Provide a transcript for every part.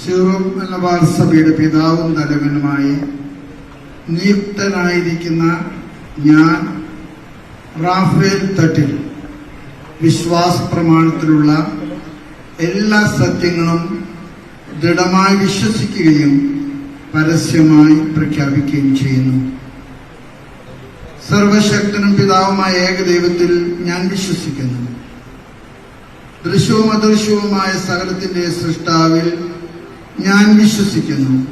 Zero Malabar സഭയുടെ പിതാവും തലവനുമായി നിയുക്തനായിരിക്കുന്ന ഞാൻ റാഫേൽ തട്ടിൽ വിശ്വാസ പ്രമാണത്തിലുള്ള എല്ലാ സത്യങ്ങളും ദൃഢമായി വിശ്വസിക്കുകയും പരസ്യമായി പ്രഖ്യാപിക്കുകയും ചെയ്യുന്നു. സർവശക്തനും പിതാവുമായ ഏകദൈവത്തിൽ ഞാൻ വിശ്വസിക്കുന്നു. ദൃശ്യവും അദൃശ്യവുമായ സകലത്തിന്റെ സൃഷ്ടാവിൽ ഞാൻ വിശ്വസിക്കുന്നു.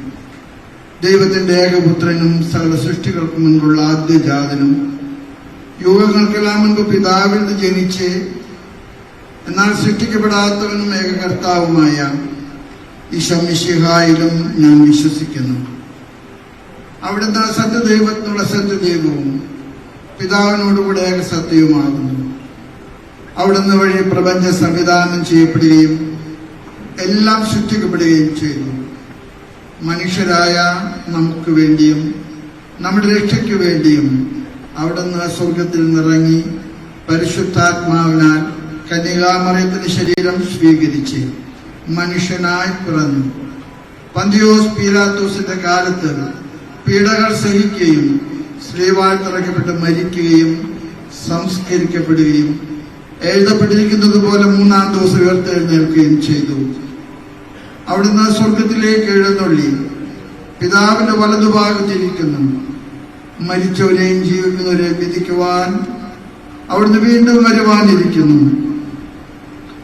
ദൈവത്തിന്റെ ഏകപുത്രനും സകല സൃഷ്ടികൾക്കും മുൻപുള്ള ആദ്യജാതനും യുഗങ്ങൾക്കെല്ലാം മുൻപ് പിതാവിൽ നിന്ന് ജനിച്ച് എന്നാൽ സൃഷ്ടിക്കപ്പെടാത്തവനും ഏകകർത്താവുമായ ഈശോ മിശിഹായിലും ഞാൻ വിശ്വസിക്കുന്നു. അവിടുന്ന് സത്യദൈവത്തിനുള്ള സത്യദൈവവും പിതാവിനോടുകൂടെ ഏകസത്യവുമാകുന്നു. അവിടുന്ന് വഴി പ്രപഞ്ച സംവിധാനം ചെയ്യപ്പെടുകയും എല്ലാം സൃഷ്ടിക്കപ്പെടുകയും ചെയ്തു. മനുഷ്യരായ നമുക്ക് വേണ്ടിയും നമ്മുടെ രക്ഷയ്ക്ക് വേണ്ടിയും അവിടുന്ന് സ്വർഗത്തിൽ നിന്നിറങ്ങി പരിശുദ്ധാത്മാവിനാൽ കന്യകാമറിയത്തിന്റെ ശരീരം സ്വീകരിച്ച് മനുഷ്യനായി പിറന്നു. പന്തിയോസ് പീലാത്തോസിന്റെ കാലത്ത് പീഡകൾ സഹിക്കുകയും സ്ലീവാൽ തറയ്ക്കപ്പെട്ട് മരിക്കുകയും സംസ്കരിക്കപ്പെടുകയും എഴുതപ്പെട്ടിരിക്കുന്നത് പോലെ മൂന്നാം ദിവസം ഉയർത്തെഴുന്നേൽക്കുകയും ചെയ്തു. അവിടുന്ന് സ്വർഗത്തിലേക്ക് എഴുന്നള്ളി പിതാവിന്റെ വലതുഭാഗത്തിരിക്കുന്നു. മരിച്ചവരെയും ജീവിക്കുന്നവരെയും വിധിക്കുവാൻ അവിടുന്ന് വീണ്ടും വരുവാനിരിക്കുന്നു.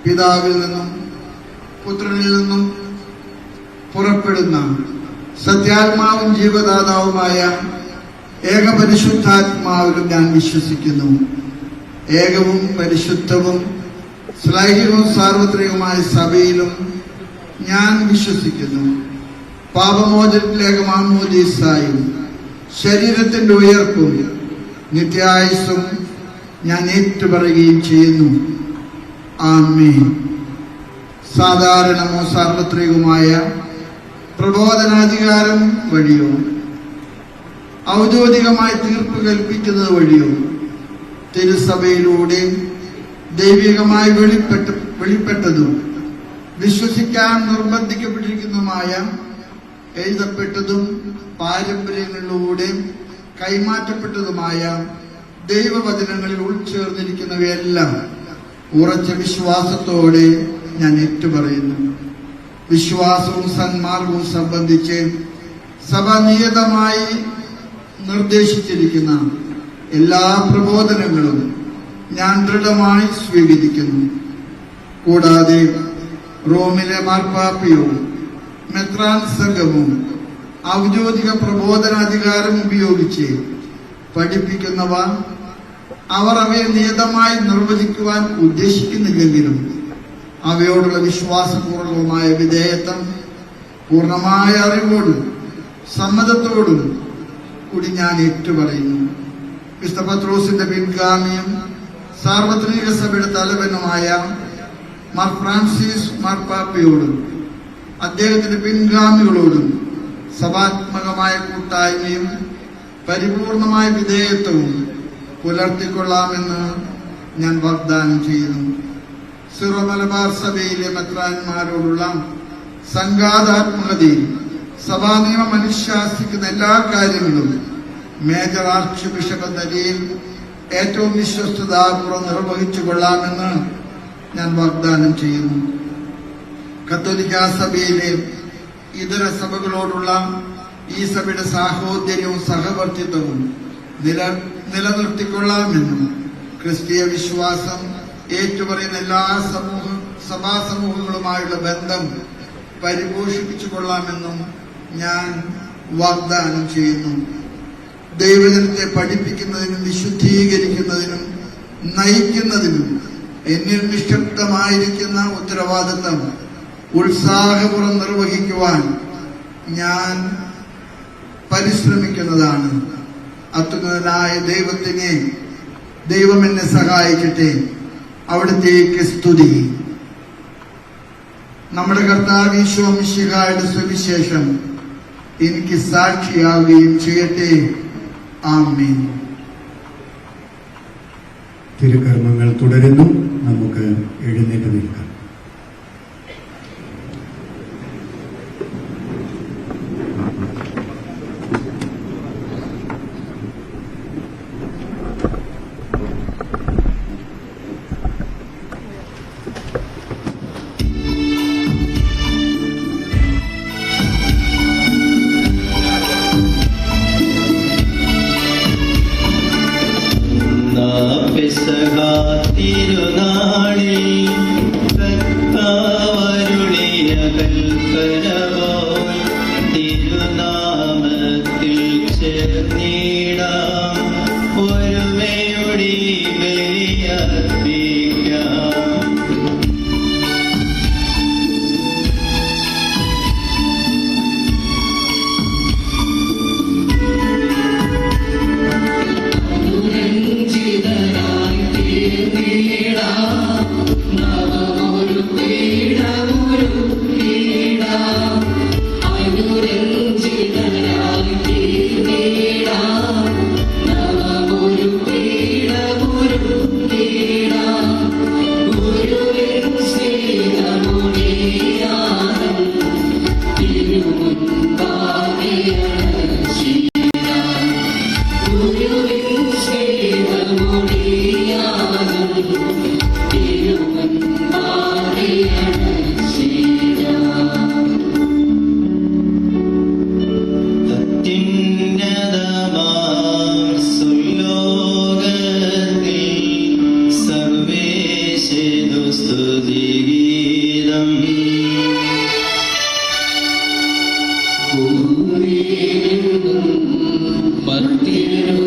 പിതാവിൽ നിന്നും പുത്രനിൽ നിന്നും പുറപ്പെടുന്ന സത്യാത്മാവും ജീവദാതാവുമായ ഏകപരിശുദ്ധാത്മാവിലും ഞാൻ വിശ്വസിക്കുന്നു. ഏകവും പരിശുദ്ധവും ശ്ലൈഹികവും സാർവത്രികവുമായ സഭയിലും ഞാൻ വിശ്വസിക്കുന്നു. പാപമോചനത്തിലേക്ക് മാമോദീസായും ശരീരത്തിന്റെ ഉയർപ്പും നിത്യായുസ്സും ഞാൻ ഏറ്റുപറയുകയും ചെയ്യുന്നു. ആമേൻ. സാധാരണമോ സാർവത്രികവുമായ പ്രബോധനാധികാരം വഴിയോ ഔദ്യോഗികമായി തീർപ്പ് കൽപ്പിക്കുന്നത് വഴിയോ തിരുസഭയിലൂടെ ദൈവികമായി വെളിപ്പെട്ടതും വിശ്വസിക്കാൻ നിർബന്ധിക്കപ്പെട്ടിരിക്കുന്നതുമായ എഴുതപ്പെട്ടതും പാരമ്പര്യങ്ങളിലൂടെ കൈമാറ്റപ്പെട്ടതുമായ ദൈവവചനങ്ങളിൽ ഉൾച്ചേർന്നിരിക്കുന്നവയെല്ലാം ഉറച്ച വിശ്വാസത്തോടെ ഞാൻ ഏറ്റുപറയുന്നു. വിശ്വാസവും സന്മാർഗവും സംബന്ധിച്ച് സഭ നിയതമായി നിർദ്ദേശിച്ചിരിക്കുന്ന എല്ലാ പ്രബോധനങ്ങളും ഞാൻ ദൃഢമായി സ്വീകരിക്കുന്നു. കൂടാതെ റോമിലെ മാർപ്പാപ്പയും മെത്രാൻ സംഘവും ഔദ്യോഗിക പ്രബോധനാധികാരം ഉപയോഗിച്ച് പഠിപ്പിക്കുന്നവ അവർ അവയെ നിയതമായി നിർവചിക്കുവാൻ ഉദ്ദേശിക്കുന്നില്ലെങ്കിലും അവയോടുള്ള വിശ്വാസപൂർവകമായ വിധേയത്വം പൂർണ്ണമായ അറിവോടും സമ്മതത്തോടും കൂടി ഞാൻ ഏറ്റുപറയുന്നു. വിശുദ്ധ പത്രോസിന്റെ പിൻഗാമിയും സാർവത്രിക സഭയുടെ തലവനുമായ മാർ ഫ്രാൻസിസ് മാർപ്പാപ്പയോടും അദ്ദേഹത്തിന്റെ പിൻഗാമികളോടും സഭാത്മകമായ കൂട്ടായ്മയും പരിപൂർണമായ വിധേയത്വവും പുലർത്തിക്കൊള്ളാമെന്ന് ഞാൻ വാഗ്ദാനം ചെയ്യുന്നു. സിറോ മലബാർ സഭയിലെ മെത്രാന്മാരോടുള്ള സംഘാതാത്മകതയിൽ സഭാ നിയമം അനുശാസിക്കുന്ന എല്ലാ കാര്യങ്ങളും മേജർ ആർച്ച് ബിഷപ്പ് എന്ന നിലയിൽ ഏറ്റവും വിശ്വസ്തതാപൂർവ്വം നിർവഹിച്ചു കൊള്ളാമെന്ന് ഞാൻ വാഗ്ദാനം ചെയ്യുന്നു. കത്തോലിക്ക സഭയിലെ ഇതര സഭകളോടുള്ള ഈ സഭയുടെ സാഹോദര്യവും സഹവർത്തിത്വവും നിലനിർത്തിക്കൊള്ളാമെന്നും ക്രിസ്തീയ വിശ്വാസം ഏറ്റുപറയുന്ന എല്ലാ സഭാ സമൂഹങ്ങളുമായുള്ള ബന്ധം പരിപോഷിപ്പിച്ചു കൊള്ളാമെന്നും ഞാൻ വാഗ്ദാനം ചെയ്യുന്നു. ദൈവജനത്തെ പഠിപ്പിക്കുന്നതിനും വിശുദ്ധീകരിക്കുന്നതിനും നയിക്കുന്നതിനും എന്നിൽ നിക്ഷിപ്തമായിരിക്കുന്ന ഉത്തരവാദിത്തം ഉത്സാഹപൂർവ്വം നിർവഹിക്കുവാൻ ഞാൻ പരിശ്രമിക്കുന്നതാണ്. അത്യുന്നതനായ ദൈവം എന്നെ സഹായിക്കട്ടെ. അവിടുത്തേക്ക് സ്തുതി. നമ്മുടെ കർത്താവ് ഈശോ മിശിഹായുടെ സുവിശേഷം എനിക്ക് സാക്ഷിയാവുകയും ചെയ്യട്ടെ. ആമേൻ. തിരുക്കർമ്മങ്ങൾ തുടരുന്നു. നമുക്ക് എഴുന്നേറ്റ് നിൽക്കാം.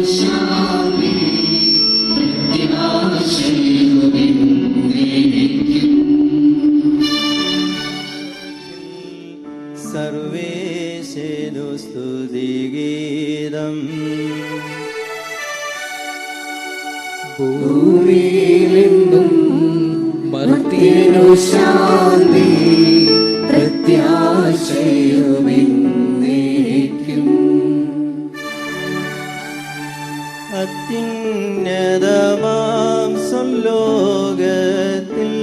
ശാന്തി പ്രത്യാശയുമെന്നേക്കും. സർവേശനു സ്തുതിഗീതം. ഭൂമിയിലെങ്ങും മർത്യനു ശാന്തി പ്രത്യാശയുമെന്നേക്കും. അത്യുന്നതമാം സ്വലോകത്തിൽ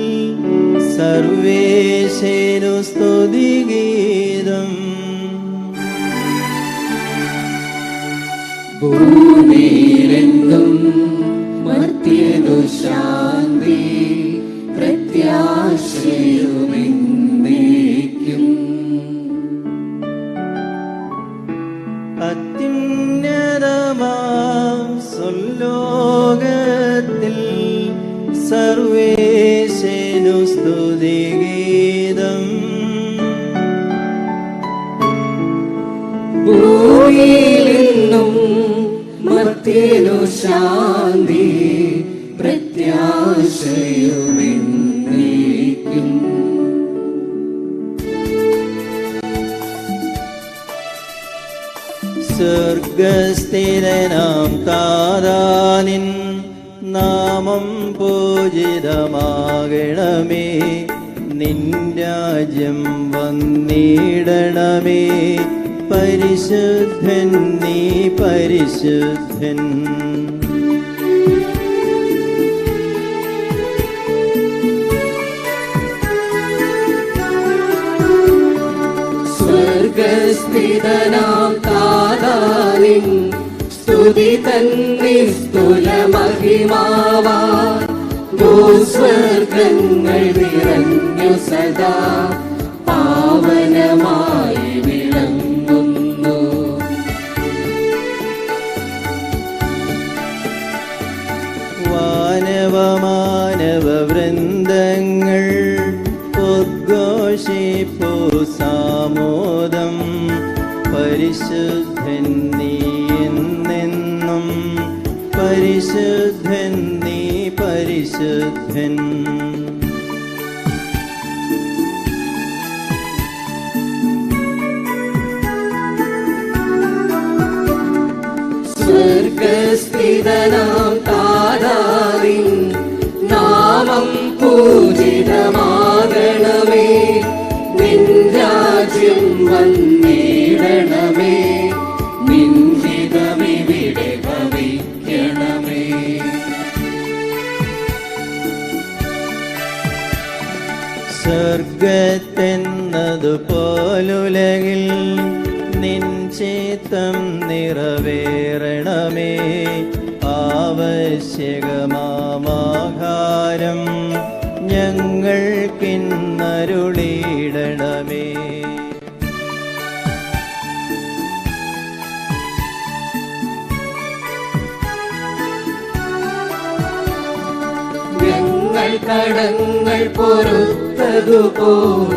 സർവേശനു സ്തുതിഗീതം. ഭൂമിയിലെങ്ങും മർത്യനു ശാന്തി പ്രത്യാശയുമെന്നേക്കും. അത്യുന്നതമാം സ്വലോകത്തിൽ സർവേശനു സ്തുതിഗീതം. ഭൂമിയിലെങ്ങും മർത്യനു ശാന്തി പ്രത്യാശയുമെന്നേക്കും. സ്വർഗസ്ഥിരനാം താതാനിൻ നാമം പൂജിതമാകണമേ. നിൻ രാജ്യം വന്നിടണമേ. പരിശുദ്ധൻ നീ പരിശുദ്ധൻ. സ്വർഗസ്ഥിതനാം താതാനിൻ സ്തുതി തന്നിസ്തുല മഹിമാവാ. ഭൂസ്വർഗങ്ങൾ നിറഞ്ഞു സദാ പാവനമായി വിളങ്ങുന്നു. വാനവമാനവ വൃന്ദങ്ങൾ ഉദ്ഘോഷിപ്പു സാമോദം. പരിശുദ്ധൻ നീ എന്നെന്നും. പരിശുദ്ധൻ നീ പരിശുദ്ധൻ. സ്വർഗസ്ഥിതനാം താതാവിൻ നാമം പൂജിതമാകണമേ. നിൻ രാജ്യം വന്നിടണമേ. നിൻ ഹിതമിവിടെ ഭവിക്കണമേ. സ്വർഗത്തെന്നതുപോലുലകിൽ നിൻ ചിത്തം നിറവേറണമേ. ആവശ്യകമാഹാരം ഞങ്ങൾക്കിന്നരുളിയിടണമേ. ഞങ്ങൾ കടങ്ങൾ പൊറുത്തതുപോൽ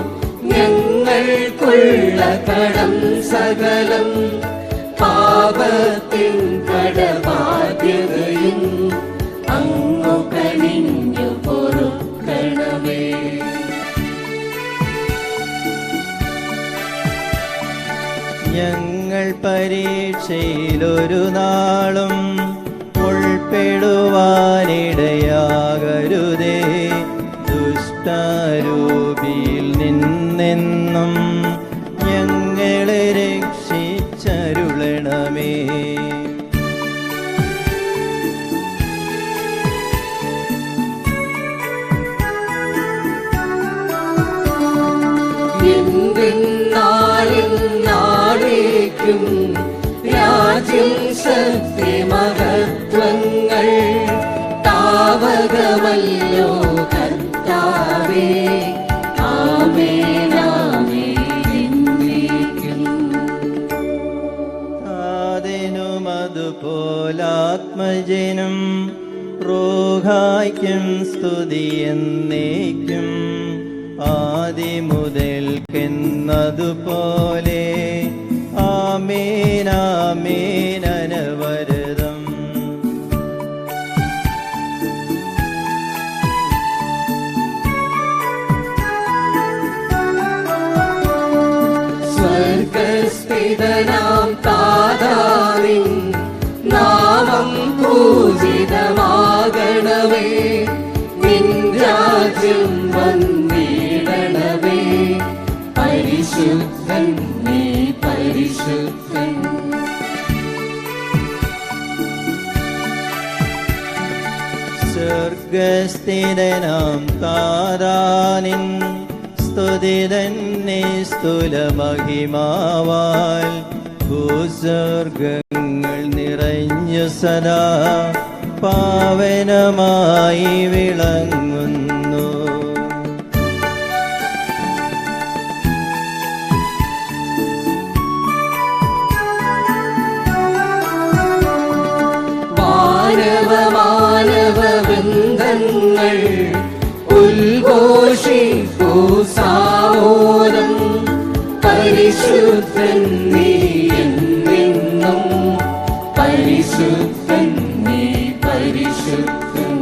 ഞങ്ങൾക്കുള്ള കടം സകലം. പാപത്തിൻ കടബാധ്യതയും അങ്ങു കനിഞ്ഞു പൊറുക്കണമേ. ഞങ്ങൾ പരീക്ഷയിലൊരു നാളും ഉൾപ്പെടുവാനിടയാകരുതേ. ദുഷ്ടാരൂപിയിൽ നിന്നെന്നും ഞങ്ങളെ രക്ഷിച്ചരുളണമേ. നാളേക്കും രാജ്യം ശക്തി മഹത്വങ്ങൾ താവകമല്ലോ കർത്താവേ. ആമേൻ ആമേൻ എന്നേക്കും. താതിനും അതുപോലാത്മജനും റോഹായ്ക്കും സ്തുതി എന്നേക്കും. ആദിമുതൽക്കെന്നതുപോലെ ആമേൻ ആമേൻ അനവരതം. പരിശുദ്ധനാം താതാവിൻ നാമം പൂജിതമാകണമേ. നിൻ രാജ്യം വന്നിടണമേ. പരിശുദ്ധൻ നീ പരിശുദ്ധൻ. സ്വർഗസ്ഥിതനാം താരാനിൻ സ്തുതി തന്നെ സ്ഥൂലമഹിമാവാൽ ഭൂസ്വർഗങ്ങൾ നിറഞ്ഞു സദാ പാവനമായി വിളങ്ങുന്നു. മാനവ വൃന്ദങ്ങൾ ഉദ്ഘോഷിപ്പൂ സാമോദം. പരിശുദ്ധൻ നീ എന്നെന്നും. പരിശുദ്ധൻ നീ പരിശുദ്ധൻ.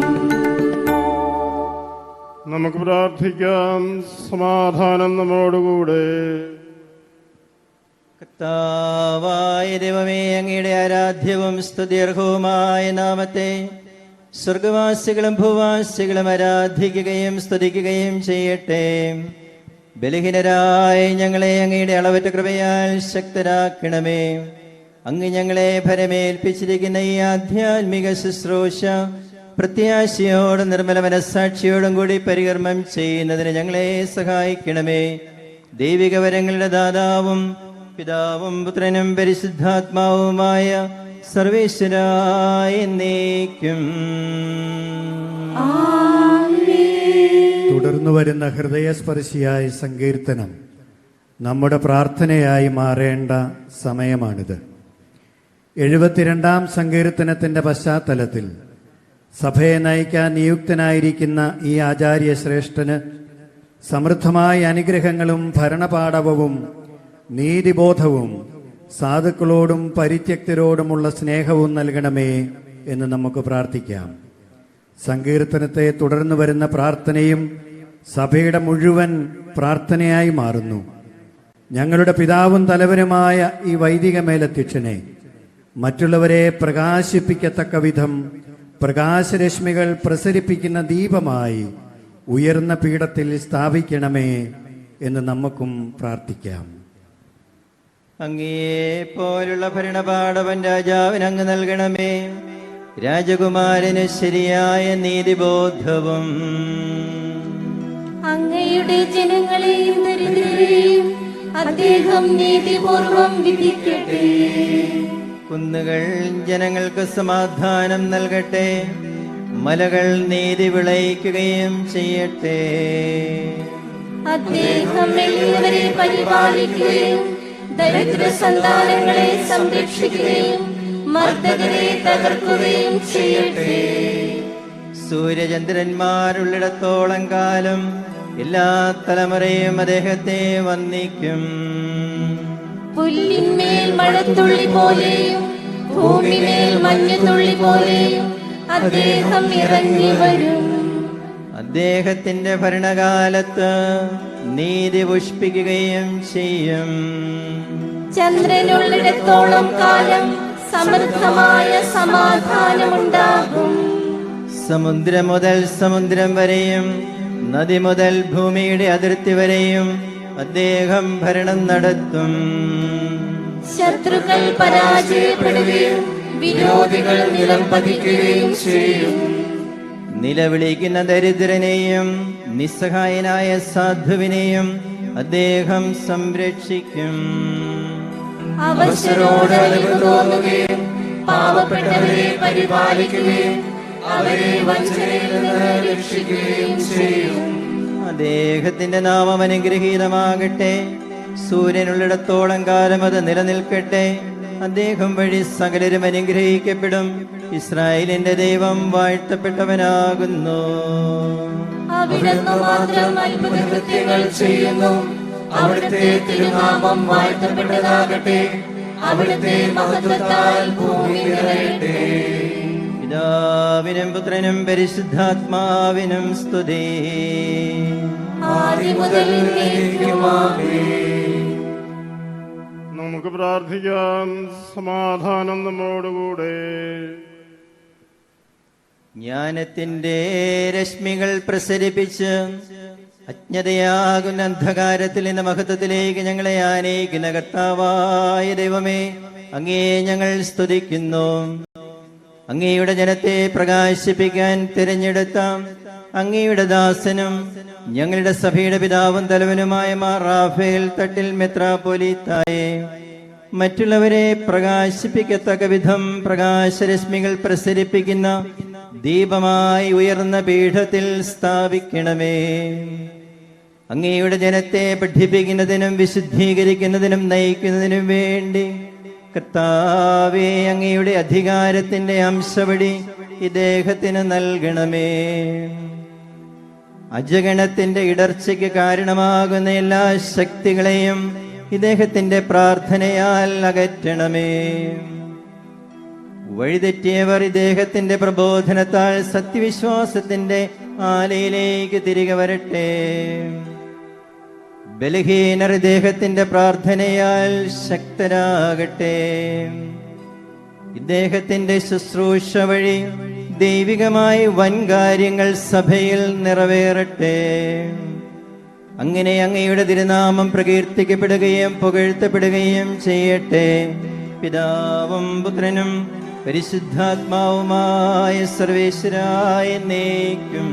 നമുക്ക് പ്രാർത്ഥിക്കാം. സമാധാനം നമ്മോടുകൂടെ. കർത്താവായ ദൈവമേ, അങ്ങയുടെ ആരാധ്യവും സ്തുത്യർഹവുമായ നാമത്തെ സ്വർഗവാസികളും ഭൂവാസികളും ആരാധിക്കുകയും സ്തുതിക്കുകയും ചെയ്യട്ടെ. ബലഹീനരായ ഞങ്ങളെ അങ്ങയുടെ അളവറ്റ കൃപയാൽ ശക്തരാക്കണമേ. അങ്ങ് ഞങ്ങളെ ഭരമേൽപ്പിച്ചിരിക്കുന്ന ഈ ആധ്യാത്മിക ശുശ്രൂഷ പ്രത്യാശയോടും നിർമ്മല മനസ്സാക്ഷിയോടും കൂടി പരികർമ്മം ചെയ്യുന്നതിന് ഞങ്ങളെ സഹായിക്കണമേ. ദൈവിക വരങ്ങളുടെ ദാതാവും പിതാവും പുത്രനും പരിശുദ്ധാത്മാവുമായ സർവേശ്വരായ എന്നേക്കും. തുടർന്നു വരുന്ന ഹൃദയസ്പർശിയായ സങ്കീർത്തനം നമ്മുടെ പ്രാർത്ഥനയായി മാറേണ്ട സമയമാണിത്. 72-ാം സങ്കീർത്തനത്തിൻ്റെ പശ്ചാത്തലത്തിൽ സഭയെ നയിക്കാൻ നിയുക്തനായിരിക്കുന്ന ഈ ആചാര്യശ്രേഷ്ഠന് സമൃദ്ധമായ അനുഗ്രഹങ്ങളും ഭരണപാടവവും നീതിബോധവും സാധുക്കളോടും പരിത്യക്തരോടുമുള്ള സ്നേഹവും നൽകണമേ എന്ന് നമുക്ക് പ്രാർത്ഥിക്കാം. സങ്കീർത്തനത്തെ തുടർന്നു വരുന്ന പ്രാർത്ഥനയും സഭയുടെ മുഴുവൻ പ്രാർത്ഥനയായി മാറുന്നു. ഞങ്ങളുടെ പിതാവും തലവനുമായ ഈ വൈദിക മേലധ്യക്ഷനെ മറ്റുള്ളവരെ പ്രകാശിപ്പിക്കത്തക്ക വിധം പ്രകാശരശ്മികൾ പ്രസരിപ്പിക്കുന്ന ദീപമായി ഉയർന്ന പീഠത്തിൽ സ്ഥാപിക്കണമേ എന്ന് നമുക്കും പ്രാർത്ഥിക്കാം. അങ്ങയെ പോലുള്ള ഭരണപാടവൻ രാജാവിന് അങ്ങ് നൽകണമേ. രാജകുമാരന് ശരിയായ നീതിബോധവും അങ്ങയുടെ ജനങ്ങളെയും ദരിദ്രരെയും അദ്ദേഹം നീതിപൂർവം വിധിക്കട്ടെ. കുന്നുകൾ ജനങ്ങൾക്ക് സമാധാനം നൽകട്ടെ. മലകൾ നീതി വിളയിക്കുകയും ചെയ്യട്ടെ. അദ്ദേഹം എളിയവരെ പരിപാലിക്കുകയും ദരിദ്ര സന്താനങ്ങളെ സംരക്ഷിക്കുകയും മർദ്ദകരെ തകർക്കുകയും ചെയ്യട്ടെ. സൂര്യചന്ദ്രന്മാരുള്ളിടത്തോളം കാലം എല്ലാ തലമുറയും അദ്ദേഹത്തെ വന്ദിക്കും. പുല്ലിന്മേൽ മഴത്തുള്ളി പോലെയും ഭൂമിമേൽ മഞ്ഞുതുള്ളി പോലെയും അദ്ദേഹം ഇറങ്ങി വരും. അദ്ദേഹത്തിന്റെ ഭരണകാലത്ത് നീതി പുഷ്പിക്കുകയും ചെയ്യും. ചന്ദ്രനുള്ളിടത്തോളം കാലം സമൃദ്ധമായ സമാധാനമുണ്ടാകും. സമുദ്രം മുതൽ സമുദ്രം വരെയും നദി മുതൽ ഭൂമിയുടെ അതിർത്തി വരെയും അദ്ദേഹം ഭരണം നടത്തും. ശത്രുക്കൾ പരാജയപ്പെടുകയും വിരോധികൾ നിലം പതിക്കുകയും ചെയ്യും. നിലവിളിക്കുന്ന ദരിദ്രനെയും നിസ്സഹായനായ സാധുവിനെയും അദ്ദേഹം സംരക്ഷിക്കും. അവശരോട് അലിവ് തോന്നുകയും പാവപ്പെട്ടവരെ പരിപാലിക്കുകയും അവരെ വഞ്ചനയിൽ നിന്ന് രക്ഷിക്കുകയും ചെയ്യും. അദ്ദേഹത്തിന്റെ നാമം അനുഗ്രഹീതമാകട്ടെ. സൂര്യനുള്ളിടത്തോളം കാലം അത് നിലനിൽക്കട്ടെ. അദ്ദേഹം വഴി സകലരും അനുഗ്രഹിക്കപ്പെടും. ഇസ്രായേലിന്റെ ദൈവം വാഴ്ത്തപ്പെട്ടവനാകുന്നു. അവിടുന്ന് മാത്രം അത്ഭുത കൃത്യങ്ങൾ ചെയ്യുന്നു. അവിടുത്തെ തിരുനാമം വാഴ്ത്തപ്പെട്ടതാകട്ടെ. അവിടുത്തെ മഹത്വത്താൽ ഭൂമി നിറയട്ടെ. പിതാവിനും പുത്രനും പരിശുദ്ധാത്മാവിനും സ്തുതി. ആദിമുതൽ എന്നേക്കും ആമേൻ. നമുക്ക് പ്രാർത്ഥിക്കാം. സമാധാനം നമ്മോടുകൂടെ. ജ്ഞാനത്തിന്റെ രശ്മികൾ പ്രസരിപ്പിച്ച് അജ്ഞതയാകുന്ന അന്ധകാരത്തിൽ നിന്ന് മഹത്വത്തിലേക്ക് ഞങ്ങളെ ആനയിക്കുന്ന കർത്താവായ ദൈവമേ, അങ്ങേ ഞങ്ങൾ സ്തുതിക്കുന്നു. അങ്ങയുടെ ജനത്തെ പ്രകാശിപ്പിക്കാൻ തിരഞ്ഞെടുത്ത അങ്ങയുടെ ദാസനും ഞങ്ങളുടെ സഭയുടെ പിതാവും തലവനുമായ മാർ റാഫേൽ തട്ടിൽ മെത്രാപ്പൊലീത്തായെ, മറ്റുള്ളവരെ പ്രകാശിപ്പിക്കത്തക്ക വിധം പ്രകാശരശ്മികൾ പ്രസരിപ്പിക്കുന്ന ദീപമായി ഉയർന്ന പീഠത്തിൽ സ്ഥാപിക്കണമേ. അങ്ങയുടെ ജനത്തെ പഠിപ്പിക്കുന്നതിനും വിശുദ്ധീകരിക്കുന്നതിനും നയിക്കുന്നതിനും വേണ്ടി കർത്താവേ, അങ്ങയുടെ അധികാരത്തിന്റെ അംശവടി ഇദ്ദേഹത്തിന് നൽകണമേ. അജഗണത്തിന്റെ ഇടർച്ചയ്ക്ക് കാരണമാകുന്ന എല്ലാ ശക്തികളെയും ഇദ്ദേഹത്തിന്റെ പ്രാർത്ഥനയാൽ അകറ്റണമേ. വഴിതെറ്റിയവർ ഇദ്ദേഹത്തിന്റെ പ്രബോധനത്താൽ സത്യവിശ്വാസത്തിന്റെ ആലയിലേക്ക് തിരികെ വരട്ടെ. ബലഹീനർ ഇദ്ദേഹത്തിന്റെ പ്രാർത്ഥനയാൽ ശക്തരാകട്ടെ. ഇദ്ദേഹത്തിന്റെ ശുശ്രൂഷ വഴി ദൈവികമായ വൻകാര്യങ്ങൾ സഭയിൽ നിറവേറട്ടെ. അങ്ങനെ അങ്ങയുടെ തിരുനാമം പ്രകീർത്തിക്കപ്പെടുകയും പുകഴ്ത്തപ്പെടുകയും ചെയ്യട്ടെ. പിതാവും പുത്രനും പരിശുദ്ധാത്മാവുമായ സർവേശ്വരായ എന്നേക്കും.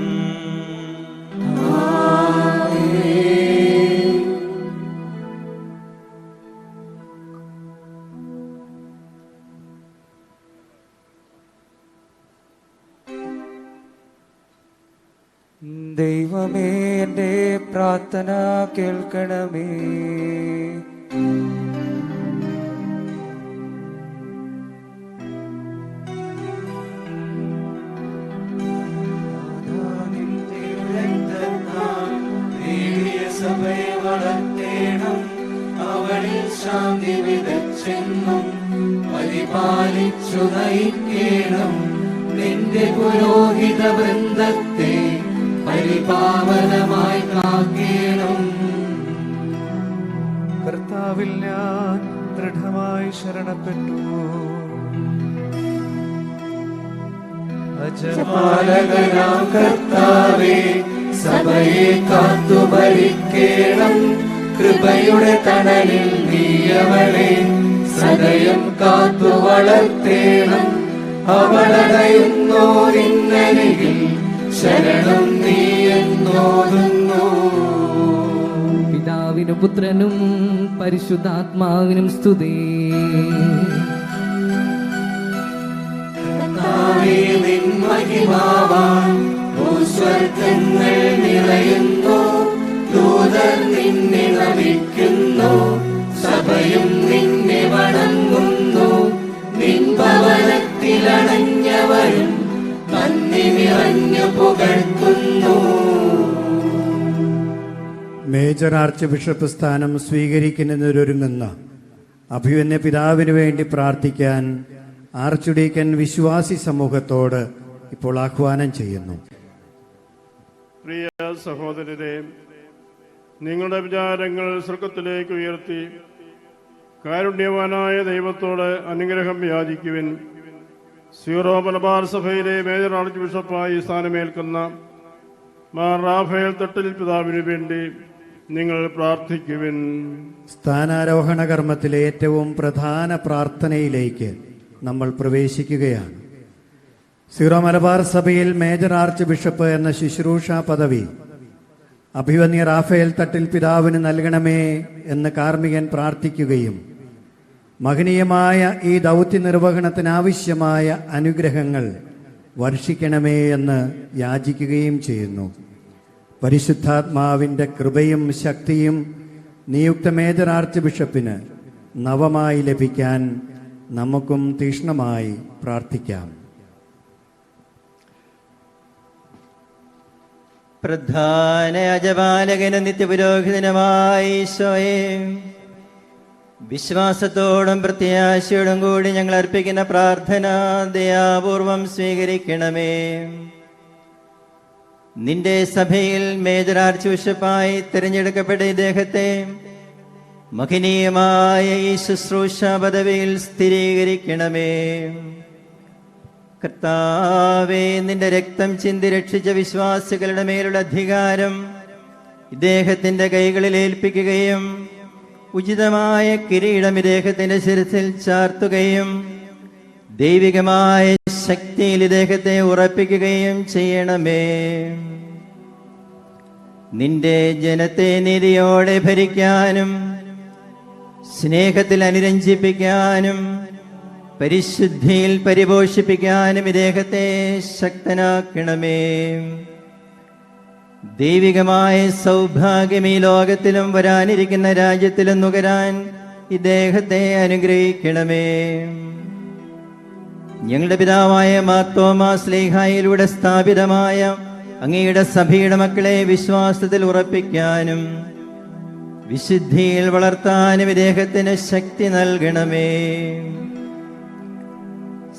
ദൈവമേ, എൻ്റെ പ്രാർത്ഥന കേൾക്കണമേ. സഭയെ വളർത്തേണം, അവളിൽ ശാന്തി വിതച്ചെന്നും പരിപാലിച്ചു നയിക്കണം. നിന്റെ പുരോഹിത വൃന്ദത്തെ പരിപാവനമായി കാക്കണം. കർത്താവിൽ ഞാൻ ദൃഢമായി ശരണപ്പെട്ടു. പാലകനാം കർത്താവേ, സഭയെ കാത്തു ഭരിക്കണം. കൃപയുടെ തണലിൽ നീയവളെ സദയം കാത്തു വളർത്തേണം. അവളടയുന്നോരിന്നരികിൽ ശരണം നീയെന്നോതുന്നു. പിതാവിനും പുത്രനും പരിശുദ്ധാത്മാവിനും സ്തുതി. നിൻ മഹിമാവാൻ ഭൂസ്വർഗങ്ങൾ നിറയുന്നു. ദൂതർ നിന്നെ നമിക്കുന്നു, സഭയും നിന്നെ വണങ്ങുന്നു. നിൻ ഭവനത്തിലണഞ്ഞവരും നന്ദി നിറഞ്ഞു പുകഴ്ത്തുന്നു. മേജർ ആർച്ച് ബിഷപ്പ് സ്ഥാനം സ്വീകരിക്കുന്നതിനൊരുങ്ങുന്ന അഭിമന്യ പിതാവിന് വേണ്ടി പ്രാർത്ഥിക്കാൻ ആർച്ച് ഡീക്കൻ വിശ്വാസി സമൂഹത്തോട് ഇപ്പോൾ ആഹ്വാനം ചെയ്യുന്നു. പ്രിയ സഹോദരരെ, നിങ്ങളുടെ വിചാരങ്ങൾ സ്വർഗത്തിലേക്ക് ഉയർത്തി കാരുണ്യവാനായ ദൈവത്തോട് അനുഗ്രഹം യാചിക്കുവിൻ. സീറോ മലബാർ സഭയിലെ മേജർ ആർച്ച് ബിഷപ്പായി സ്ഥാനമേൽക്കുന്ന മാർ റാഫേൽ തട്ടിൽ പിതാവിനു വേണ്ടി നിങ്ങൾ പ്രാർത്ഥിക്കുവിൻ. സ്ഥാനാരോഹണ കർമ്മത്തിലെ ഏറ്റവും പ്രധാന പ്രാർത്ഥനയിലേക്ക് നമ്മൾ പ്രവേശിക്കുകയാണ്. സീറോ മലബാർ സഭയിൽ മേജർ ആർച്ച് ബിഷപ്പ് എന്ന ശുശ്രൂഷ പദവി അഭിവന്യ റാഫേൽ തട്ടിൽ പിതാവിന് നൽകണമേ എന്ന് കാർമികൻ പ്രാർത്ഥിക്കുകയും മഹനീയമായ ഈ ദൗത്യ നിർവഹണത്തിനാവശ്യമായ അനുഗ്രഹങ്ങൾ വർഷിക്കണമേ എന്ന് യാചിക്കുകയും ചെയ്യുന്നു. പരിശുദ്ധാത്മാവിൻ്റെ കൃപയും ശക്തിയും നിയുക്ത മേജർ ആർച്ച് ബിഷപ്പിന് നവമായി ലഭിക്കാൻ നമുക്കും തീക്ഷ്ണമായി പ്രാർത്ഥിക്കാം. പ്രധാന അജപാലകനും നിത്യപുരോഹിതനുമായ ഈശോയെ, വിശ്വാസത്തോടും പ്രത്യാശയോടും കൂടി ഞങ്ങൾ അർപ്പിക്കുന്ന പ്രാർത്ഥന ദയാപൂർവം സ്വീകരിക്കണമേ. നിന്റെ സഭയിൽ മേജർ ആർച്ച് ബിഷപ്പായി തിരഞ്ഞെടുക്കപ്പെട്ട ഇദ്ദേഹത്തെ മഹനീയമായ ഈ ശുശ്രൂഷ പദവിയിൽ സ്ഥിരീകരിക്കണമേ. കർത്താവേ, നിന്റെ രക്തം ചിന്തി രക്ഷിച്ച വിശ്വാസികളുടെ മേലുള്ള അധികാരം ഇദ്ദേഹത്തിന്റെ കൈകളിൽ ഏൽപ്പിക്കുകയും ഉചിതമായ കിരീടം ഇദ്ദേഹത്തിന്റെ ശിരസിൽ ചാർത്തുകയും ദൈവികമായ ശക്തിയിൽ ഇദ്ദേഹത്തെ ഉറപ്പിക്കുകയും ചെയ്യണമേ. നിന്റെ ജനത്തെ നീതിയോടെ ഭരിക്കാനും സ്നേഹത്തിൽ അനുരഞ്ജിപ്പിക്കാനും പരിശുദ്ധിയിൽ പരിപോഷിപ്പിക്കാനും ഇദ്ദേഹത്തെ ശക്തനാക്കണമേ. ദൈവികമായ സൗഭാഗ്യം ഈ ലോകത്തിലും വരാനിരിക്കുന്ന രാജ്യത്തിലും നുകരാൻ ഇദ്ദേഹത്തെ അനുഗ്രഹിക്കണമേ. ഞങ്ങളുടെ പിതാവായ മാർത്തോമാ ശ്ലീഹായിലൂടെ സ്ഥാപിതമായ അങ്ങയുടെ സഭയുടെ മക്കളെ വിശ്വാസത്തിൽ ഉറപ്പിക്കാനും വിശുദ്ധിയിൽ വളർത്താനും ഇദ്ദേഹത്തിന് ശക്തി നൽകണമേ.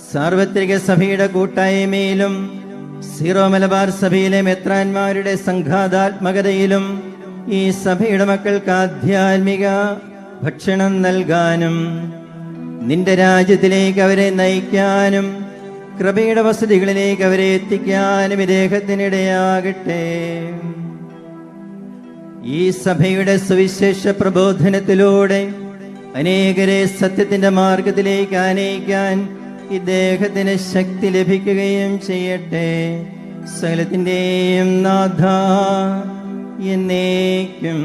സാർവത്രിക സഭയുടെ കൂട്ടായ്മയിലും സീറോ മലബാർ സഭയിലെ മെത്രാന്മാരുടെ സംഘാതാത്മകതയിലും ഈ സഭയുടെ മക്കൾക്ക് ആധ്യാത്മിക ഭക്ഷണം നൽകാനും നിന്റെ രാജ്യത്തിലേക്ക് അവരെ നയിക്കാനും കൃപയുടെ വസതികളിലേക്ക് അവരെ എത്തിക്കാനും ഇദ്ദേഹത്തിനിടയാകട്ടെ. ഈ സഭയുടെ സുവിശേഷ പ്രബോധനത്തിലൂടെ അനേകരെ സത്യത്തിന്റെ മാർഗത്തിലേക്ക് ആനയിക്കാൻ ഇദ്ദേഹത്തിന് ശക്തി ലഭിക്കുകയും ചെയ്യട്ടെ. സകലത്തിന്റെയും നാഥ എന്നേക്കും.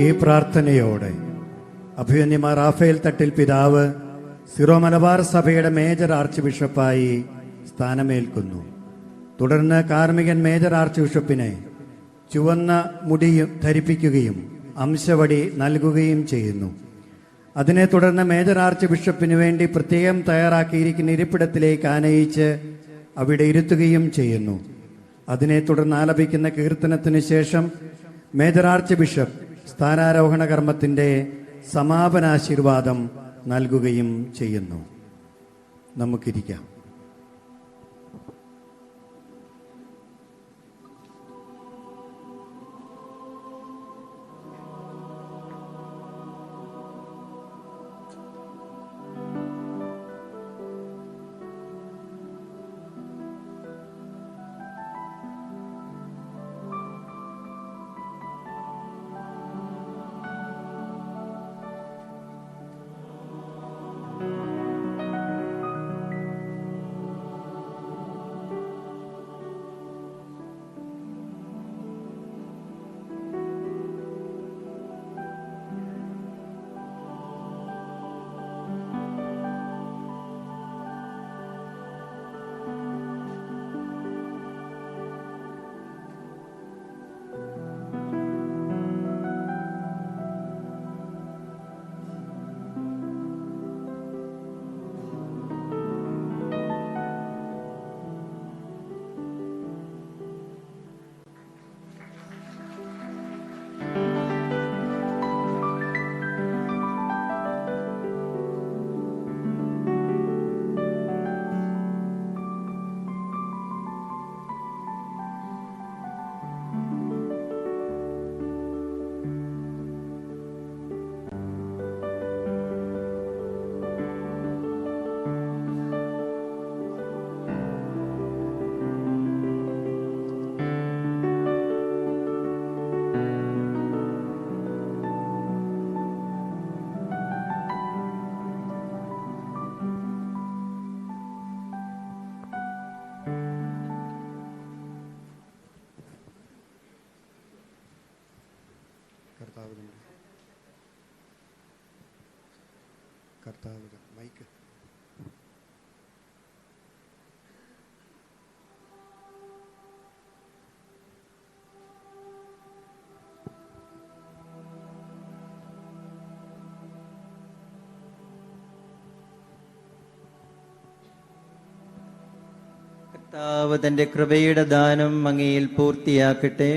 ഈ പ്രാർത്ഥനയോടെ അഭിമന്യമാർ റാഫേൽ തട്ടിൽ പിതാവ് സിറോ മലബാർ സഭയുടെ മേജർ ആർച്ച് ബിഷപ്പായി സ്ഥാനമേൽക്കുന്നു. തുടർന്ന് കാർമികൻ മേജർ ആർച്ച് ബിഷപ്പിനെ ചുവന്ന മുടിയും ധരിപ്പിക്കുകയും അംശവടി നൽകുകയും ചെയ്യുന്നു. അതിനെ തുടർന്ന് മേജർ ആർച്ച് ബിഷപ്പിന് വേണ്ടി പ്രത്യേകം തയ്യാറാക്കിയിരിക്കുന്ന ഇരിപ്പിടത്തിലേക്ക് ആനയിച്ച് അവിടെ ഇരുത്തുകയും ചെയ്യുന്നു. അതിനെ തുടർന്ന് ആലപിക്കുന്ന കീർത്തനത്തിന് ശേഷം മേജർ ആർച്ച് ബിഷപ്പ് സ്ഥാനാരോഹണ കർമ്മത്തിൻ്റെ സമാപനാശീർവാദം നൽകുകയും ചെയ്യുന്നു. നമുക്കിരിക്കാം. മൈക്ക് കർത്താവ് തന്റെ കൃപയുടെ ദാനം അങ്ങയിൽ പൂർത്തിയാക്കട്ടെ.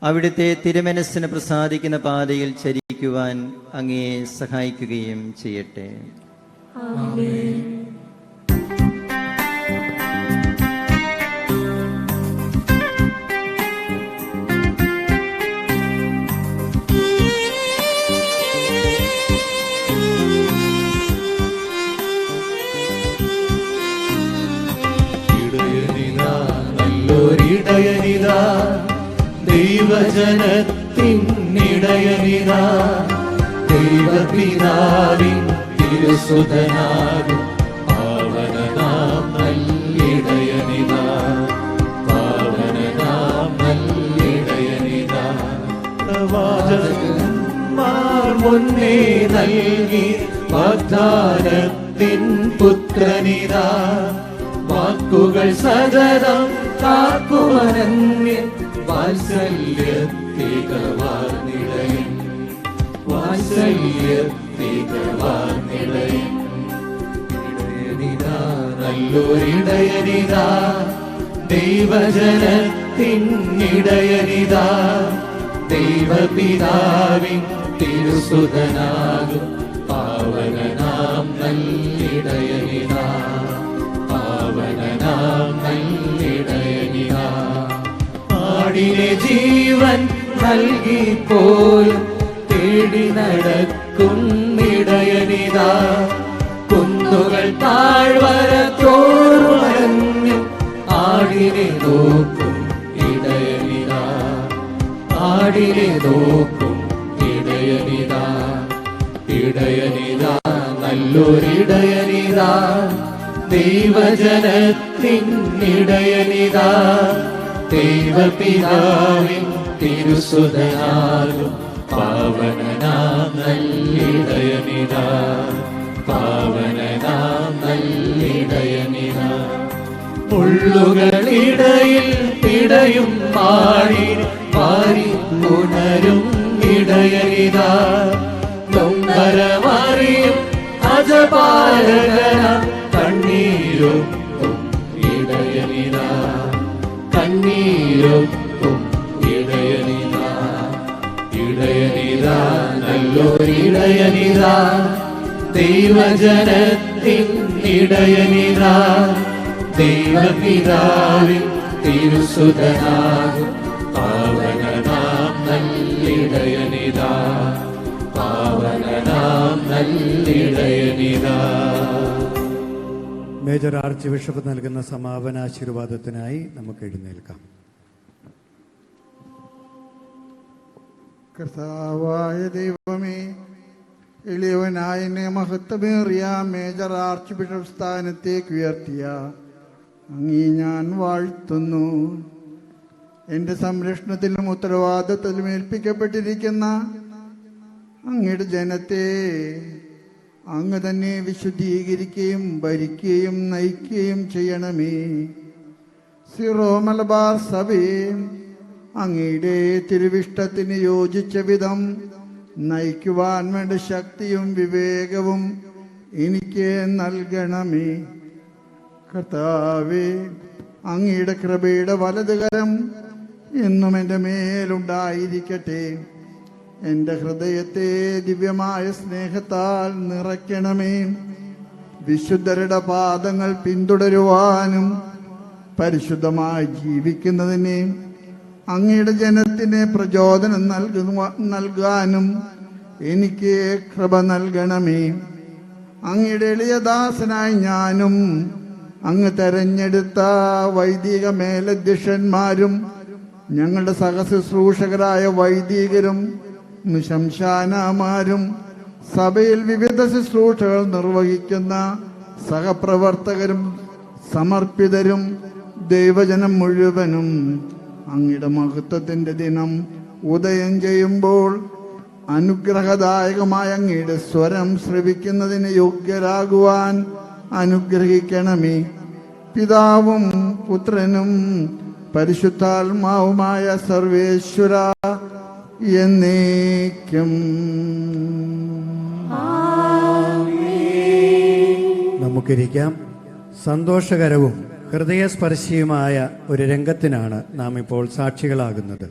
അവിടുത്തെ തിരുമനസ്സിന് പ്രസാദിക്കുന്ന പാതയിൽ ചരിക്കുവാൻ അങ്ങയെ സഹായിക്കുകയും ചെയ്യട്ടെ. ദൈവജനത്തിനിടയനിതാ ദൈവപിതാവിൻ തിരുസുതനാകും പാവനനാം നല്ലിടയനിതാ പാവനനാം നല്ലിടയനിതാ പ്രവാചകന്മാർ മുന്നേ നൽകി വാഗ്ദാനത്തിൻ പുത്രനിതാ വാക്കുകൾ സതതം കാക്കുമനന്യൻ വാത്സല്യത്തികവാർന്നിടയൻ വാത്സല്യത്തികവാർന്നിടയൻ ഇടയനിതാ നല്ലൊരിടയനിതാ ദൈവജനത്തിനിടയനിതാ ദൈവപിതാവിൻ തിരുസുതനാകും പാവനനാം നല്ലിടയനിതാ പാവനനാം നല്ലിടയനിതാ ആടിനെ ജീവൻ നൽകിപ്പോലും തേടി നടക്കും ഇടയനിതാ കുന്നുകൾ താഴ്വര തോറുമഞ്ഞും ആടിനെ നോക്കും ഇടയനിതാ ആടിനെ നോക്കും ഇടയനിതാ ഇടയനിതാ നല്ലൊരിടയനിതാ ദൈവജനത്തിനിടയനിതാ ദൈവപിതാവിൻ തിരുസുതനാകും പാവനനാം നല്ലിടയനിതാ പാവനനാം നല്ലിടയനിതാ മുള്ളുകളിടയിൽ പിടയും മാടി മാറി ഉണരും ഇടയനിതാ നൊമ്പരമറിയും അജപാലകന കണ്ണീരൊപ്പും ഇടയനിതാ കണ്ണീരൊപ്പും ഇടയനിതാ ഇടയനിതാ നല്ലൊരിടയനിതാ ദൈവജനത്തിനിടയനിതാ ദൈവപിതാവിൻ തിരുസുതനാകും പാവനനാം നല്ലിടയനിതാ പാവനനാം നല്ലിടയനിതാ. മേജർ ആർച്ച് ബിഷപ്പ് നൽകുന്ന സമാപന ആശീർവാദത്തിനായി നമുക്ക് എഴുന്നേൽക്കാം. കർത്താവായ ദൈവമേ, എളിയവനായ എന്നെ മഹത്വമേറിയ മേജർ ആർച്ച് ബിഷപ്പ് സ്ഥാനത്തേക്ക് ഉയർത്തിയ അങ്ങേ ഞാൻ വാഴ്ത്തുന്നു. എൻ്റെ സംരക്ഷണത്തിലും ഉത്തരവാദിത്വത്തിലും ഏൽപ്പിക്കപ്പെട്ടിരിക്കുന്ന അങ്ങയുടെ ജനത്തെ അങ്ങ് തന്നെ വിശുദ്ധീകരിക്കുകയും ഭരിക്കുകയും നയിക്കുകയും ചെയ്യണമേ. സിറോ മലബാർ സഭയെ അങ്ങയുടെ തിരുവിഷ്ടത്തിന് യോജിച്ച വിധം നയിക്കുവാൻ വേണ്ട ശക്തിയും വിവേകവും എനിക്ക് നൽകണമേ. കർത്താവേ, അങ്ങയുടെ കൃപയുടെ വലതുകരം എന്നും എൻ്റെ മേലുണ്ടായിരിക്കട്ടെ. എൻ്റെ ഹൃദയത്തെ ദിവ്യമായ സ്നേഹത്താൽ നിറയ്ക്കണമേ. വിശുദ്ധരുടെ പാദങ്ങൾ പിന്തുടരുവാനും പരിശുദ്ധമായി ജീവിക്കുന്നതിനെ അങ്ങയുടെ ജനത്തിന് പ്രചോദനം നൽകാനും എനിക്ക് കൃപ നൽകണമേ. അങ്ങയുടെ എളിയദാസനായി ഞാനും അങ്ങ് തെരഞ്ഞെടുത്ത വൈദിക മേലധ്യക്ഷന്മാരും ഞങ്ങളുടെ സഹശുശ്രൂഷകരായ വൈദികരും ശംശാനമാരും സഭയിൽ വിവിധ ശുശ്രൂഷകൾ നിർവഹിക്കുന്ന സഹപ്രവർത്തകരും സമർപ്പിതരും ദൈവജനം മുഴുവനും അങ്ങയുടെ മഹത്വത്തിൻ്റെ ദിനം ഉദയം ചെയ്യുമ്പോൾ അനുഗ്രഹദായകമായ അങ്ങയുടെ സ്വരം ശ്രവിക്കുന്നതിന് യോഗ്യരാകുവാൻ അനുഗ്രഹിക്കണമേ. പിതാവും പുത്രനും പരിശുദ്ധാത്മാവുമായ സർവേശ്വര എന്നേക്കും. നമുക്കിരിക്കാം. സന്തോഷകരവും ഹൃദയസ്പർശിയുമായ ഒരു രംഗത്തിനാണ് നാം ഇപ്പോൾ സാക്ഷികളാകുന്നത്.